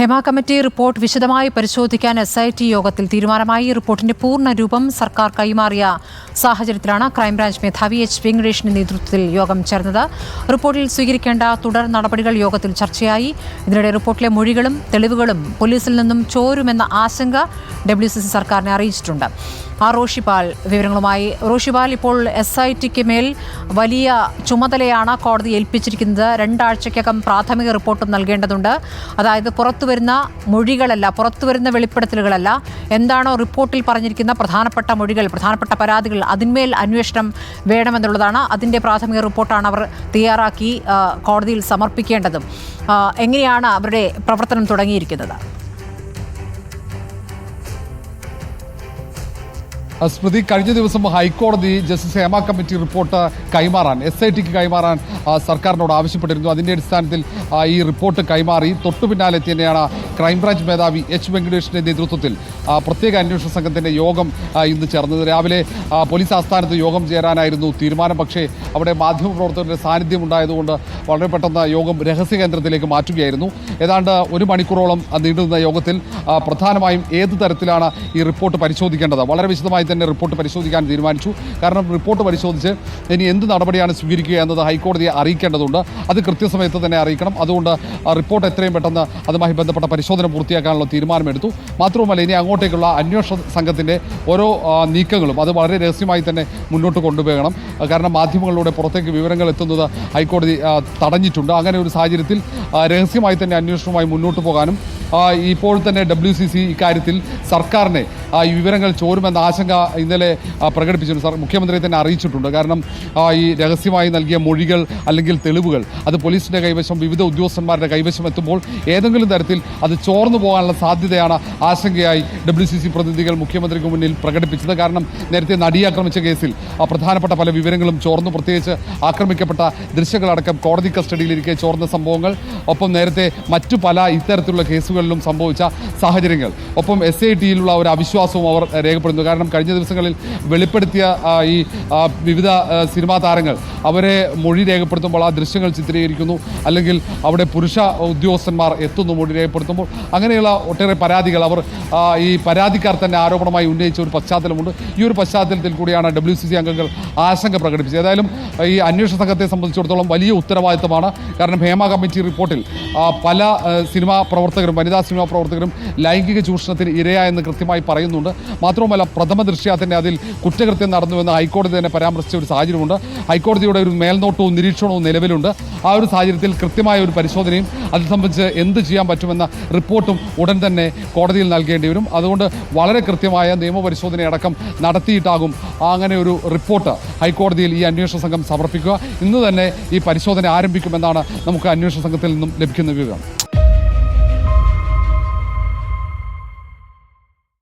Hema committee report വിശദമായി പരിശോധിക്കാൻ SIT യോഗത്തിൽ തീരുമാനമായി. റിപ്പോർട്ടിന്റെ പൂർണ്ണ രൂപം സർക്കാർ കൈമാറിയ സാഹചര്യത്തിലാണ് ക്രൈംബ്രാഞ്ച് മേധാവി H. വെങ്കടേഷിന്റെ നേതൃത്വത്തിൽ യോഗം ചേർന്നത്. റിപ്പോർട്ടിൽ സ്വീകരിക്കേണ്ട തുടർ നടപടികൾ യോഗത്തിൽ ചർച്ചയായി. ഇതിനിടെ റിപ്പോർട്ടിലെ മൊഴികളും തെളിവുകളും പോലീസിൽ നിന്നും ചോരുമെന്ന ആശങ്ക WCC സർക്കാരിനെ അറിയിച്ചിട്ടുണ്ട്. റോഷിപാൽ വിവരങ്ങളുമായി. റോഷിപാൽ, ഇപ്പോൾ SITക്ക് മേൽ വലിയ ചുമതലയാണ് കോടതി ഏൽപ്പിച്ചിരിക്കുന്നത്. 2 ആഴ്ചയ്ക്കകം പ്രാഥമിക റിപ്പോർട്ടും നൽകേണ്ടതുണ്ട്. അതായത് പുറത്തുവരുന്ന മൊഴികളല്ല, പുറത്തുവരുന്ന വെളിപ്പെടുത്തലുകളല്ല, എന്താണോ റിപ്പോർട്ടിൽ പറഞ്ഞിരിക്കുന്ന പ്രധാനപ്പെട്ട മൊഴികൾ, പ്രധാനപ്പെട്ട പരാതികൾ, അതിന്മേൽ അന്വേഷണം വേണമെന്നുള്ളതാണ്. അതിൻ്റെ പ്രാഥമിക റിപ്പോർട്ടാണ് അവർ തയ്യാറാക്കി കോടതിയിൽ സമർപ്പിക്കേണ്ടതും. എങ്ങനെയാണ് അവരുടെ പ്രവർത്തനം തുടങ്ങിയിരിക്കുന്നത്? സ്മൃതി, കഴിഞ്ഞ ദിവസം ഹൈക്കോടതി ജസ്റ്റിസ് ഹേമ കമ്മിറ്റി റിപ്പോർട്ട് കൈമാറാൻ SITക്ക് കൈമാറാൻ സർക്കാരിനോട് ആവശ്യപ്പെട്ടിരുന്നു. അതിൻ്റെ അടിസ്ഥാനത്തിൽ ഈ റിപ്പോർട്ട് കൈമാറി. തൊട്ടു പിന്നാലെ തന്നെയാണ് ക്രൈംബ്രാഞ്ച് മേധാവി H. വെങ്കടേഷിൻ്റെ നേതൃത്വത്തിൽ പ്രത്യേക അന്വേഷണ സംഘത്തിൻ്റെ യോഗം ഇന്ന് ചേർന്നത്. രാവിലെ പോലീസ് ആസ്ഥാനത്ത് യോഗം ചേരാനായിരുന്നു തീരുമാനം. പക്ഷേ അവിടെ മാധ്യമപ്രവർത്തകരുടെ സാന്നിധ്യം ഉണ്ടായതുകൊണ്ട് വളരെ പെട്ടെന്ന് യോഗം രഹസ്യ കേന്ദ്രത്തിലേക്ക് മാറ്റുകയായിരുന്നു. ഏതാണ്ട് 1 മണിക്കൂറോളം നീണ്ടുനിന്ന യോഗത്തിൽ പ്രധാനമായും ഏത് തരത്തിലാണ് ഈ റിപ്പോർട്ട് പരിശോധിക്കേണ്ടത്, വളരെ വിശദമായി തന്നെ റിപ്പോർട്ട് പരിശോധിക്കാൻ തീരുമാനിച്ചു. കാരണം റിപ്പോർട്ട് പരിശോധിച്ച് ഇനി എന്ത് നടപടിയാണ് സ്വീകരിക്കുക എന്നത് ഹൈക്കോടതിയെ അറിയിക്കേണ്ടതുണ്ട്. അത് കൃത്യസമയത്ത് തന്നെ അറിയിക്കണം. അതുകൊണ്ട് റിപ്പോർട്ട് എത്രയും പെട്ടെന്ന് അതുമായി ബന്ധപ്പെട്ട പരിശോധന പൂർത്തിയാക്കാനുള്ള തീരുമാനമെടുത്തു. മാത്രവുമല്ല, ഇനി അങ്ങോട്ടേക്കുള്ള അന്വേഷണ സംഘത്തിൻ്റെ ഓരോ നീക്കങ്ങളും അത് വളരെ രഹസ്യമായി തന്നെ മുന്നോട്ട് കൊണ്ടുപോകണം. കാരണം മാധ്യമങ്ങളിലൂടെ പുറത്തേക്ക് വിവരങ്ങൾ എത്തുന്നത് ഹൈക്കോടതി തടഞ്ഞിട്ടുണ്ട്. അങ്ങനെ ഒരു സാഹചര്യത്തിൽ രഹസ്യമായി തന്നെ അന്വേഷണവുമായി മുന്നോട്ട് പോകാനും ഇപ്പോൾ തന്നെ WCC ഇക്കാര്യത്തിൽ സർക്കാരിനെ ഈ വിവരങ്ങൾ ചോരുമെന്ന ആശങ്ക ഇന്നലെ പ്രകടിപ്പിച്ചിട്ടുണ്ട്. മുഖ്യമന്ത്രി തന്നെ അറിയിച്ചിട്ടുണ്ട്. കാരണം ഈ രഹസ്യമായി നൽകിയ മൊഴികൾ അല്ലെങ്കിൽ തെളിവുകൾ അത് പോലീസിൻ്റെ കൈവശം, വിവിധ ഉദ്യോഗസ്ഥന്മാരുടെ കൈവശം എത്തുമ്പോൾ ഏതെങ്കിലും തരത്തിൽ അത് ചോർന്നു പോകാനുള്ള സാധ്യതയാണ് ആശങ്കയായി WCC പ്രതിനിധികൾ മുഖ്യമന്ത്രിക്ക് മുന്നിൽ പ്രകടിപ്പിച്ചത്. കാരണം നേരത്തെ നടിയെ ആക്രമിച്ച കേസിൽ പ്രധാനപ്പെട്ട പല വിവരങ്ങളും ചോർന്നു. പ്രത്യേകിച്ച് ആക്രമിക്കപ്പെട്ട ദൃശ്യങ്ങളടക്കം കോടതി കസ്റ്റഡിയിലിരിക്കെ ചോർന്ന സംഭവങ്ങൾ, ഒപ്പം നേരത്തെ മറ്റു പല ഇത്തരത്തിലുള്ള കേസുകളിലും സംഭവിച്ച സാഹചര്യങ്ങൾ, ഒപ്പം SITയിലുള്ള ഒരു അവിശ്വാസവും അവർ രേഖപ്പെടുന്നു. കാരണം കഴിഞ്ഞ ദിവസങ്ങളിൽ വെളിപ്പെടുത്തിയ ഈ വിവിധ സിനിമാ താരങ്ങൾ അവരെ മൊഴി രേഖപ്പെടുത്തുമ്പോൾ ആ ദൃശ്യങ്ങൾ ചിത്രീകരിക്കുന്നു, അല്ലെങ്കിൽ അവിടെ പുരുഷ ഉദ്യോഗസ്ഥന്മാർ എത്തുന്നു മൊഴി രേഖപ്പെടുത്തുമ്പോൾ. അങ്ങനെയുള്ള ഒട്ടേറെ പരാതികൾ അവർ ഈ പരാതിക്കാർ തന്നെ ആരോപണമായി ഉന്നയിച്ച ഒരു പശ്ചാത്തലമുണ്ട്. ഈ ഒരു പശ്ചാത്തലത്തിൽ കൂടിയാണ് WCC അംഗങ്ങൾ ആശങ്ക പ്രകടിപ്പിച്ചത്. ഏതായാലും ഈ അന്വേഷണ സംഘത്തെ സംബന്ധിച്ചിടത്തോളം വലിയ ഉത്തരവാദിത്തമാണ്. കാരണം ഹേമ കമ്മിറ്റി റിപ്പോർട്ടിൽ പല സിനിമാ പ്രവർത്തകരും, വനിതാ സിനിമാ പ്രവർത്തകരും ലൈംഗിക ചൂഷണത്തിന് ഇരയായെന്ന് കൃത്യമായി പറയുന്നുണ്ട്. മാത്രവുമല്ല, പ്രഥമ ദൃഷ്ട്യാ തന്നെ അതിൽ കുറ്റകൃത്യം നടന്നുവെന്ന് ഹൈക്കോടതി തന്നെ പരാമർശിച്ച ഒരു സാഹചര്യമുണ്ട്. ഹൈക്കോടതിയുടെ ഒരു മേൽനോട്ടവും നിരീക്ഷണവും നിലവിലുണ്ട്. ആ ഒരു സാഹചര്യത്തിൽ കൃത്യമായ ഒരു പരിശോധനയും അത് സംബന്ധിച്ച് എന്ത് ചെയ്യാൻ പറ്റുമെന്ന റിപ്പോർട്ടും ഉടൻ തന്നെ കോടതിയിൽ നൽകേണ്ടി വരും. അതുകൊണ്ട് വളരെ കൃത്യമായ നിയമപരിശോധനയടക്കം നടത്തിയിട്ടാകും അങ്ങനെ ഒരു റിപ്പോർട്ട് ഹൈക്കോടതിയിൽ ഈ അന്വേഷണ സംഘം സമർപ്പിക്കുക. ഇന്ന് തന്നെ ഈ പരിശോധന ആരംഭിക്കുമെന്നാണ് നമുക്ക് അന്വേഷണ സംഘത്തിൽ നിന്നും ലഭിക്കുന്ന വിവരം.